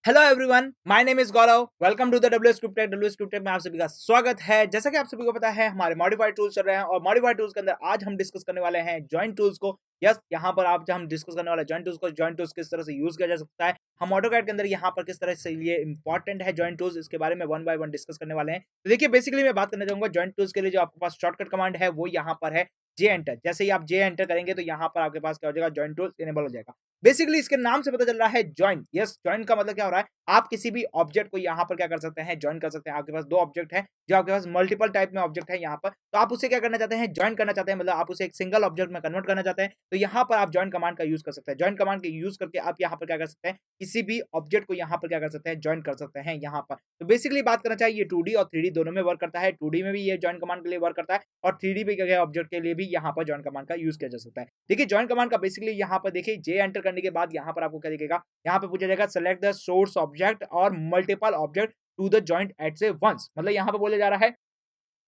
Hello everyone, my name is Gaurav. Welcome to the WsCubeTech। WsCubeTech में आप सभी का स्वागत है। जैसा कि आप सभी को पता है, हमारे मॉडिफाइड टूल्स चल रहे हैं और मॉडिफाइड टूल्स के अंदर आज हम डिस्कस करने वाले हैं जॉइंट टूल्स को। यस, यहाँ पर आप जब हम डिस्कस करने वाले जॉइंट टूल्स किस तरह से यूज किया जा सकता है, हम ऑटोकैड के अंदर यहाँ पर किस तरह से ये इंपॉर्टेंट है जॉइंट टूल्स, इसके बारे में वन बाय वन डिस्कस करने वाले हैं। तो देखिए, बेसिकली मैं बात करना चाहूंगा जॉइंट टूल्स के लिए जो आपके पास शॉर्टकट कमांड है वो यहाँ पर है जे एंटर। जैसे ही आप जे एंटर करेंगे तो यहाँ पर आपके पास क्या हो जाएगा, जॉइंट टूल्स इनेबल हो जाएगा। बेसिकली इसके नाम से पता चल रहा है जॉइंट। यस, जॉइंट का मतलब क्या हो रहा है, आप किसी भी ऑब्जेक्ट को यहाँ पर क्या कर सकते हैं, जॉइन कर सकते हैं। आपके पास दो ऑब्जेक्ट है, जो आपके पास मल्टीपल टाइप में ऑब्जेक्ट है यहाँ पर, तो आप उसे क्या करना चाहते हैं, जॉइन करना चाहते हैं, मतलब आप उसे एक सिंगल ऑब्जेक्ट में कन्वर्ट करना चाहते हैं। तो यहाँ पर आप जॉइन कमांड का यूज कर सकते हैं। जॉइन कमांड के यूज करके आप यहाँ पर क्या कर सकते हैं, किसी भी ऑब्जेक्ट को यहाँ पर क्या कर सकते हैं, जॉइन कर सकते हैं यहाँ पर। तो बेसिकली बात करना चाहिए, ये 2D और 3D दोनों में वर्क करता है। 2D में भी ये जॉइन कमांड के लिए वर्क करता है और 3D पे क्या ऑब्जेक्ट के लिए भी यहाँ पर जॉइन कमांड का यूज किया जा सकता है। देखिए, जॉइन कमांड का बेसिकली यहाँ पर देखिए, जे एंटर करने के बाद यहाँ पर आपको क्या दिखेगा, यहाँ पे पूछा जाएगा सेलेक्ट द सोर्स ऑब्जेक्ट और multiple object to the joint at से वंस। मतलब यहाँ पे बोला जा रहा है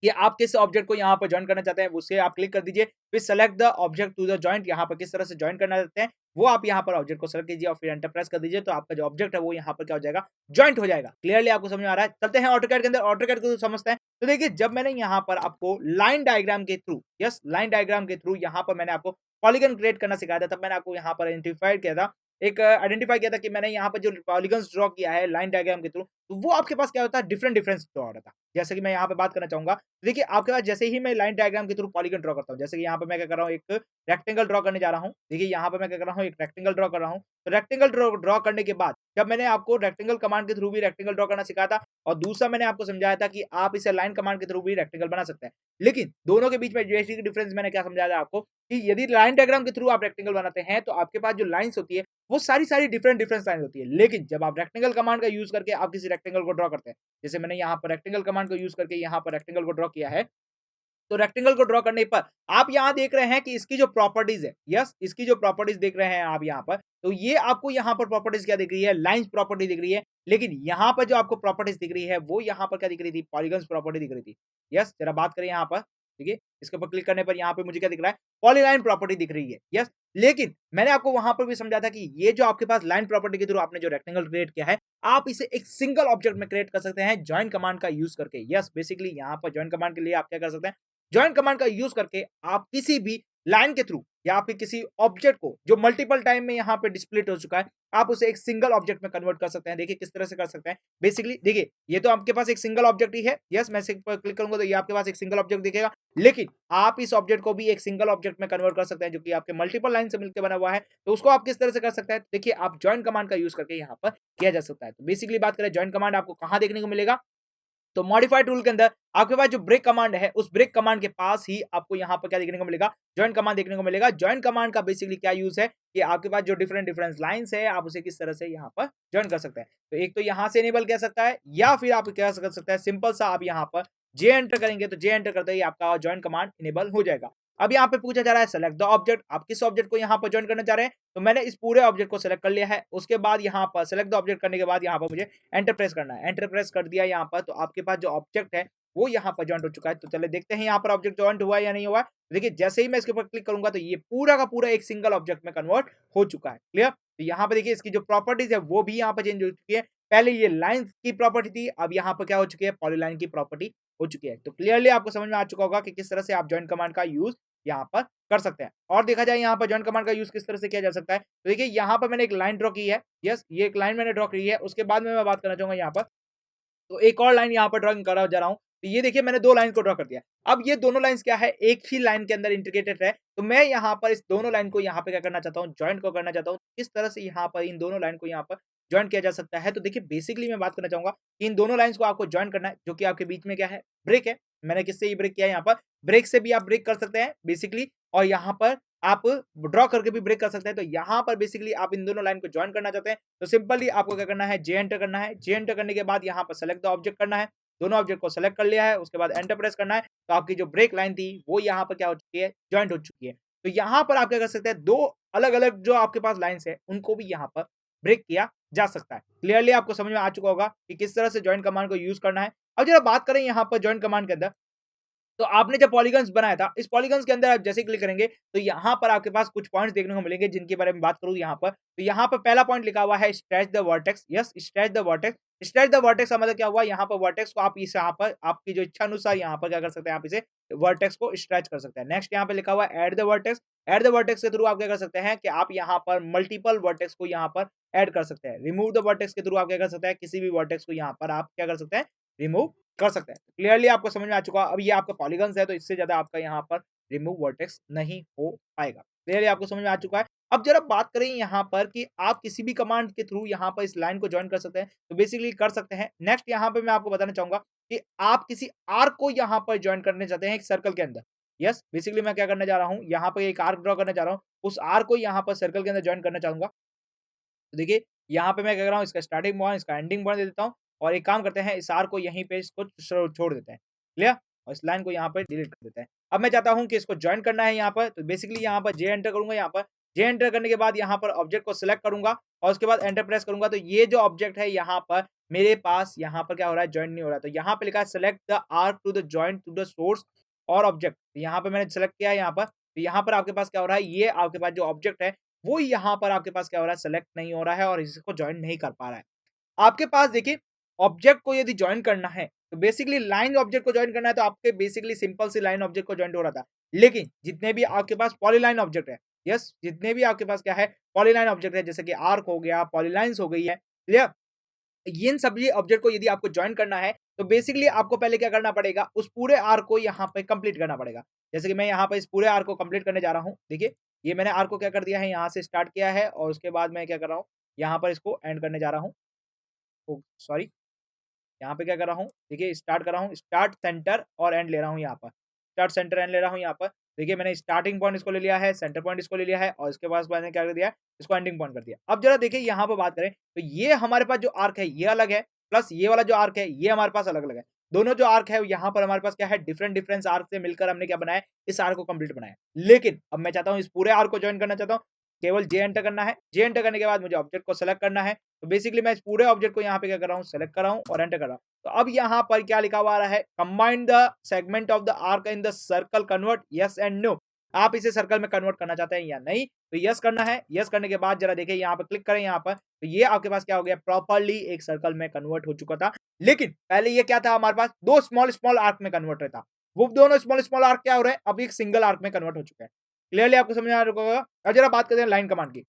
कि आप किस ऑब्जेक्ट को यहाँ पर जॉइन करना चाहते हैं, उसे आप क्लिक कर दीजिए। फिर select the object to the joint, यहाँ पर किस तरह से जॉइन करना चाहते हैं वो आप यहाँ पर ऑब्जेक्ट को सेलेक्ट कीजिए और फिर एंटर प्रेस कर दीजिए। तो आपका जो ऑब्जेक्ट है वो यहाँ पर क्या हो जाएगा, जॉइंट हो जाएगा। क्लियरली आपको समझ में आ रहा है। चलते हैं ऑटोकैड के अंदर, ऑटोकैड को समझते हैं। तो देखिए, जब मैंने यहाँ पर आपको लाइन डायग्राम के थ्रू, यस, लाइन डायग्राम के थ्रू यहाँ पर मैंने आपको पॉलीगन क्रिएट करना सिखाया था, तब मैंने आपको यहाँ पर आइडेंटिफाई किया था कि मैंने यहाँ पर जो पॉलीगन्स ड्रॉ किया है लाइन डायग्राम के थ्रू, तो वो आपके पास क्या होता है, डिफरेंट डिफरेंस ड्रॉ हो रहा था। जैसे कि मैं यहाँ पे बात करना चाहूंगा, देखिए आपके पास जैसे ही मैं लाइन डायग्राम के थ्रू पॉलीगन ड्रॉ करता हूँ, जैसे कि यहाँ पे मैं क्या कर रहा हूँ, एक रेक्टेंगल ड्रॉ करने जा रहा हूँ। देखिए यहाँ पे मैं क्या कर रहा हूँ, एक रेक्टेंगल ड्रॉ कर रहा हूँ। तो रेक्टेंगल ड्रॉ करने के बाद जब मैंने आपको रेक्टेंगल कमांड के थ्रू भी रेक्टेंगल ड्रॉ करना सिखाया था और दूसरा मैंने आपको समझाया था कि आप इसे लाइन कमांड के थ्रू भी रेक्टेंगल बना सकते हैं। लेकिन दोनों के बीच में बेसिक डिफरेंस मैंने क्या समझाया था आपको, कि यदि लाइन डायग्राम के थ्रू आप रेक्टेंगल बनाते हैं तो आपके पास जो लाइंस होती है वो सारी डिफरेंट डिफरेंट लाइन होती है। लेकिन जब आप रेक्टेंगल कमांड का यूज करके आप किसी रेक्टेंगल को ड्रॉ करते हैं, जैसे मैंने यहाँ पर रेक्टेंगल कमांड को यूज करके यहाँ पर रेक्टेंगल को ड्रॉ किया है, तो रेक्टेंगल को ड्रॉ करने पर आप यहाँ देख रहे हैं कि इसकी जो प्रॉपर्टीज है, यस, इसकी जो प्रॉपर्टीज देख रहे हैं आप यहाँ पर, तो ये आपको यहाँ पर प्रॉपर्टीज क्या दिख रही है, लाइंस प्रॉपर्टी दिख रही है। लेकिन यहाँ पर जो आपको प्रॉपर्टीज दिख रही है वो यहाँ पर क्या दिख रही थी, पॉलीगन्स प्रॉपर्टी दिख रही थी। यस, जरा बात करें यहाँ पर, देखिए इसके ऊपर क्लिक करने पर यहाँ पे मुझे क्या दिख रहा है, पॉलीलाइन प्रॉपर्टी दिख रही है। यस, लेकिन मैंने आपको वहां पर भी समझा था कि ये जो आपके पास लाइन प्रॉपर्टी के थ्रू आपने जो रेक्टेंगल क्रिएट किया है, आप इसे एक सिंगल ऑब्जेक्ट में क्रिएट कर सकते हैं जॉइन कमांड का यूज करके। यस, बेसिकली यहाँ पर जॉइन कमांड के लिए आप क्या कर सकते हैं, जॉइन कमांड का यूज करके आप किसी भी लाइन के थ्रू या फिर किसी ऑब्जेक्ट को जो मल्टीपल टाइम में यहाँ पे डिस्प्लेट हो चुका है, आप उसे एक सिंगल ऑब्जेक्ट में कन्वर्ट कर सकते हैं। देखिए किस तरह से कर सकते हैं। बेसिकली देखिए, ये तो आपके पास एक सिंगल ऑब्जेक्ट ही है। यस, मैं इस पर क्लिक करूंगा तो ये आपके पास एक सिंगल ऑब्जेक्ट दिखेगा। लेकिन आप इस ऑब्जेक्ट को भी एक सिंगल ऑब्जेक्ट में कन्वर्ट कर सकते हैं जो कि आपके मल्टीपल लाइन से मिलकर बना हुआ है। तो उसको आप किस तरह से कर सकते हैं, देखिए आप जॉइन कमांड का यूज करके यहाँ पर किया जा सकता है। तो बेसिकली बात करें जॉइन कमांड आपको कहाँ देखने को मिलेगा, तो मॉडिफाई टूल के अंदर आपके पास जो ब्रेक कमांड है, उस ब्रेक कमांड के पास ही आपको यहाँ पर क्या देखने को मिलेगा, जॉइन कमांड देखने को मिलेगा। जॉइन कमांड का बेसिकली क्या यूज है कि आपके पास जो डिफरेंट डिफरेंट लाइंस है, आप उसे किस तरह से यहाँ पर जॉइन कर सकते हैं। तो एक तो यहाँ से इनेबल कर सकता है, या फिर आप क्या कर सकते हैं, सिंपल सा आप यहाँ पर जे एंटर करेंगे तो जे एंटर करते ही आपका जॉइन कमांड इनेबल हो जाएगा। अब यहाँ पे पूछा जा रहा है सेलेक्ट द ऑब्जेक्ट, आप किस ऑब्जेक्ट को यहाँ पर जॉइन करना चाह रहे हैं। तो मैंने इस पूरे ऑब्जेक्ट को सेलेक्ट कर लिया है। उसके बाद यहाँ पर सेलेक्ट द ऑब्जेक्ट करने के बाद यहाँ पर मुझे एंटर प्रेस करना है। एंटर प्रेस कर दिया यहाँ पर, तो आपके पास जो ऑब्जेक्ट है वो यहाँ पर जॉइंट हो चुका है। तो चले देखते हैं यहाँ पर ऑब्जेक्ट जॉइंट हुआ है या नहीं हुआ है। तो देखिए जैसे ही मैं इसके ऊपर क्लिक करूंगा तो ये पूरा का पूरा एक सिंगल ऑब्जेक्ट में कन्वर्ट हो चुका है। क्लियर। तो यहाँ पे देखिए इसकी जो प्रॉपर्टीज है वो भी यहाँ पर चेंज हो चुकी है। पहले ये लाइन की प्रॉपर्टी थी, अब यहाँ पर क्या हो चुकी है, पॉलीलाइन की प्रॉपर्टी हो चुकी है। तो क्लियरली आपको समझ में आ चुका होगा कि किस तरह से आप जॉइंट कमांड का यूज यहाँ पर कर सकते हैं। और देखा जाए यहाँ पर जॉइंट कमांड का यूज किस तरह से किया जा सकता है, तो देखिए यहाँ पर मैंने एक लाइन ड्रॉ की है। यस, ये एक लाइन मैंने ड्रॉ की है। उसके बाद में मैं बात करना चाहूंगा यहाँ पर, तो एक और लाइन यहाँ पर ड्रॉइंग करा जा रहा हूँ। तो ये देखिए मैंने दो लाइन को ड्रॉ कर दिया। अब ये दोनों लाइंस क्या है, एक ही लाइन के अंदर इंटीग्रेटेड है। तो मैं यहाँ पर इस दोनों लाइन को यहाँ पे क्या करना चाहता हूँ, जॉइंट को करना चाहता हूँ। किस तरह से यहाँ पर इन दोनों लाइन को यहाँ पर जॉइंट किया जा सकता है, तो देखिए बेसिकली मैं बात करना चाहूंगा कि इन दोनों लाइंस को आपको जॉइंट करना है, जो कि आपके बीच में क्या है, ब्रेक है। मैंने किससे ये ब्रेक किया है, यहाँ पर ब्रेक से भी आप ब्रेक कर सकते हैं बेसिकली, और यहाँ पर आप ड्रॉ करके भी ब्रेक कर सकते हैं। तो यहाँ पर बेसिकली आप इन दोनों लाइन को जॉइन करना चाहते हैं, तो सिंपली आपको क्या करना है, जे एंटर करना है। जे एंटर करने के बाद यहाँ पर सेलेक्ट द ऑब्जेक्ट करना है। दोनों ऑब्जेक्ट को सेलेक्ट कर लिया है, उसके बाद एंटर प्रेस करना है। तो आपकी जो ब्रेक लाइन थी वो यहाँ पर क्या हो चुकी है, जॉइंट हो चुकी है। तो यहाँ पर आप क्या कर सकते हैं, दो अलग अलग जो आपके पास लाइन्स है उनको भी यहाँ पर ब्रेक किया जा सकता है। क्लियरली आपको समझ में आ चुका होगा कि किस तरह से जॉइंट कमांड को यूज करना है। अब जरा बात करें यहाँ पर जॉइंट कमांड के अंदर, तो आपने जब पॉलीगन्स बनाया था, इस पॉलीगन्स के अंदर आप जैसे क्लिक करेंगे, तो यहाँ पर आपके पास कुछ पॉइंट्स देखने को मिलेंगे जिनके बारे में बात करूँ यहाँ पर। तो यहाँ पर पहला पॉइंट लिखा हुआ है stretch the vertex, yes stretch the vertex. Stretch the vertex का मतलब क्या हुआ, यहाँ पर वर्टेक्स को आप इस यहाँ पर आपकी जो इच्छा अनुसार यहाँ पर क्या कर सकते हैं, आप इसे वर्टेक्स को स्ट्रेच कर सकते हैं। नेक्स्ट यहाँ पे लिखा हुआ है add the vertex. Add the vertex के थ्रू आप क्या कर सकते हैं कि आप यहाँ पर मल्टीपल वर्टेक्स को यहाँ पर ऐड कर सकते हैं। रिमूव द वर्टेक्स के थ्रू आप क्या कर सकते हैं, किसी भी वर्टेक्स को यहाँ पर आप क्या कर सकते हैं, रिमूव कर सकते हैं। क्लियरली आपको समझ में आ चुका है। अब ये आपका पॉलीगन्स है, तो इससे ज्यादा आपका यहाँ पर रिमूव वर्टेक्स नहीं हो पाएगा। क्लियरली आपको समझ में आ चुका है। अब जरा बात करें यहाँ पर कि आप किसी भी कमांड के थ्रू यहाँ पर इस लाइन को ज्वाइन कर सकते हैं, तो बेसिकली कर सकते हैं। नेक्स्ट यहाँ पे मैं आपको बताना चाहूंगा कि आप किसी आर्क को यहाँ पर ज्वाइन करने चाहते हैं एक सर्कल के अंदर। यस बेसिकली मैं क्या करने जा रहा हूँ, यहाँ पर एक आर्क ड्रॉ करने जा रहा हूँ, उस आर्क को यहाँ पर सर्कल के अंदर ज्वाइन करना चाहूंगा। तो देखिए यहाँ पे मैं क्या कर रहा हूँ, इसका स्टार्टिंग पॉइंट, इसका एंडिंग पॉइंट दे देता हूँ और एक काम करते हैं, इस आर को यहीं पे इसको छोड़ देते हैं। क्लियर? और इस लाइन को यहाँ पे डिलीट कर देते हैं। अब मैं चाहता हूँ कि इसको ज्वाइन करना है यहाँ पर, तो बेसिकली यहाँ पर जे एंटर करूंगा। यहाँ पर जे एंटर करने के बाद यहाँ पर ऑब्जेक्ट को सिलेक्ट करूंगा और उसके बाद एंटर प्रेस करूंगा। तो ये जो ऑब्जेक्ट है यहाँ पर मेरे पास यहाँ पर क्या हो रहा है, ज्वाइन नहीं हो रहा है। तो यहाँ पे लिखा है select the arc to the join to the source और ऑब्जेक्ट। तो यहाँ पे मैंने सेलेक्ट किया है यहाँ पर। तो यहाँ पर आपके पास क्या हो रहा है, ये आपके पास जो ऑब्जेक्ट है वो यहाँ पर आपके पास क्या हो रहा है, सेलेक्ट नहीं हो रहा है और इसको ज्वाइन नहीं कर पा रहा है। आपके पास देखिए ऑब्जेक्ट को यदि ज्वाइन करना है तो बेसिकली लाइन ऑब्जेक्ट को ज्वाइन करना है, तो आपके बेसिकली सिंपल सी लाइन ऑब्जेक्ट को ज्वाइन हो रहा था। लेकिन जितने भी आपके पास पॉलीलाइन ऑब्जेक्ट है, यस जितने भी आपके पास क्या है पॉलीलाइन ऑब्जेक्ट है, जैसे कि आर्क हो गया, पॉलीलाइंस हो गई है, क्लियर, इन सभी ऑब्जेक्ट को यदि आपको ज्वाइन करना है तो बेसिकली आपको पहले क्या करना पड़ेगा, उस पूरे आर्क को यहाँ पे कंप्लीट करना पड़ेगा। जैसे कि मैं यहाँ पे इस पूरे आर्क को कंप्लीट करने जा रहा हूँ। देखिए ये मैंने आर्क को क्या कर दिया है, यहाँ से स्टार्ट किया है और उसके बाद मैं क्या कर रहा हूँ, यहाँ पर इसको एंड करने जा रहा हूँ। सॉरी, यहाँ पे क्या कर रहा हूँ, देखिए स्टार्ट कर रहा हूँ, स्टार्ट सेंटर और एंड ले रहा हूँ यहाँ पर, स्टार्ट सेंटर एंड ले रहा हूँ यहाँ पर। देखिए मैंने स्टार्टिंग पॉइंट इसको ले लिया है, सेंटर पॉइंट इसको ले लिया है और इसके बाद मैंने क्या कर दिया, इसको एंडिंग पॉइंट कर दिया। अब जरा देखिए यहाँ पर बात करें तो ये हमारे पास जो आर्क है ये अलग है, प्लस ये वाला जो आर्क है ये हमारे पास अलग अलग है। दोनों जो आर्क है यहाँ पर हमारे पास क्या है, डिफरेंट डिफरेंट आर्क से मिलकर हमने क्या बनाया, इस आर्क को कंप्लीट बनाया। लेकिन अब मैं चाहता हूँ इस पूरे आर्क को ज्वाइन करना चाहता हूँ, केवल जे एंटर करना है। जे एंटर करने के बाद मुझे ऑब्जेक्ट को सेलेक्ट करना है। तो बेसिकली मैं इस पूरे ऑब्जेक्ट को यहाँ पे क्या कर रहा हूँ, सेलेक्ट कर रहा हूँ और एंटर कर रहा हूँ। तो अब यहाँ पर क्या लिखा हुआ आ रहा है, combine the segment of the arc in the circle convert yes and no. आप इसे सर्कल में कन्वर्ट करना चाहते हैं या नहीं, तो यस करना है। यस करने के बाद जरा देखिए यहाँ पर क्लिक करें यहाँ पर, तो ये आपके पास क्या हो गया, प्रॉपर्ली एक सर्कल में कन्वर्ट हो चुका था। लेकिन पहले ये क्या था, हमारे पास दो स्मॉल स्मॉल आर्क में कन्वर्ट रहता, वो दोनों स्मॉल स्मॉल आर्क क्या हो रहे हैं, अब एक सिंगल आर्क में कन्वर्ट हो चुके हैं। क्लियरली आपको समझ में आ रहा होगा। अब जरा बात करते हैं लाइन कमांड की।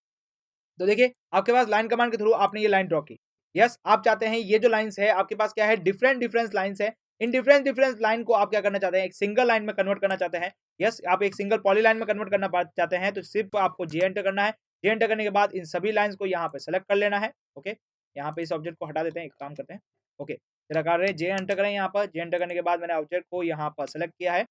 तो देखिए आपके पास लाइन कमांड के थ्रू आपने ये लाइन ड्रॉ की। यस आप चाहते हैं ये जो लाइंस है आपके पास क्या है, डिफरेंट डिफरेंट लाइंस है। इन डिफरेंट डिफरेंट लाइन को आप क्या करना चाहते हैं, एक सिंगल लाइन में कन्वर्ट करना चाहते हैं। यस आप एक सिंगल पॉली लाइन में कन्वर्ट करना चाहते हैं, तो सिर्फ आपको जे एंटर करना है। जे एंटर करने के बाद इन सभी लाइंस को यहाँ पे सेलेक्ट कर लेना है। ओके यहाँ पे इस ऑब्जेक्ट को हटा देते हैं, एक काम करते हैं। ओके जरा कर रहे हैं, जे एंटर करें यहाँ पर। जे एंटर करने के बाद मैंने ऑब्जेक्ट को यहाँ पर सेलेक्ट किया है।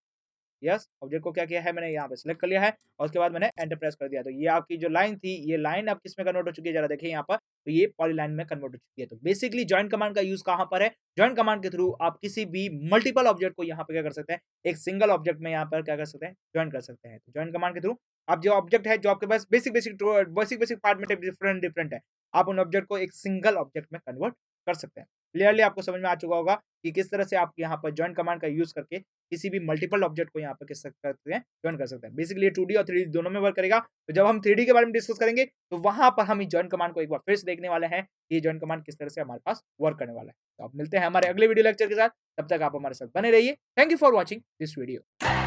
यस ऑब्जेक्ट को क्या किया है, मैंने यहाँ पे सिलेक्ट कर लिया है और उसके बाद मैंने एंटर प्रेस कर दिया। तो ये आपकी जो लाइन थी, ये लाइन अब किस में कन्वर्ट हो चुकी है, जरा देखिए यहाँ पर, तो ये पॉलीलाइन में कन्वर्ट हो चुकी है। तो बेसिकली जॉइन कमांड का यूज कहाँ पर है, जॉइन कमांड के थ्रू आप किसी भी मल्टीपल ऑब्जेक्ट को यहाँ पे क्या कर सकते हैं, एक सिंगल ऑब्जेक्ट में यहाँ पर क्या कर सकते हैं, ज्वाइन कर सकते हैं। तो जॉइन कमांड के थ्रू आप जो ऑब्जेक्ट है, जो आपके पास basic basic basic basic part में डिफरेंट डिफरेंट है, आप उन ऑब्जेक्ट को एक सिंगल ऑब्जेक्ट में कन्वर्ट कर सकते हैं। क्लियरली आपको समझ में आ चुका होगा कि किस तरह से आप यहाँ पर जॉइन कमांड का यूज करके किसी भी मल्टीपल ऑब्जेक्ट को यहाँ पर किस करते हैं, ज्वाइन कर सकते हैं। बेसिकली ये 2D और 3D दोनों में वर्क करेगा। तो जब हम 3D के बारे में डिस्कस करेंगे तो वहां पर हम जॉइन कमांड को एक बार फिर से देखने वाले हैं कि ये जॉइन कमांड किस तरह से हमारे पास वर्क करने वाला है। तो आप मिलते हैं हमारे अगले वीडियो लेक्चर के साथ, तब तक आप हमारे साथ बने रहिए। Thank you for watching this video.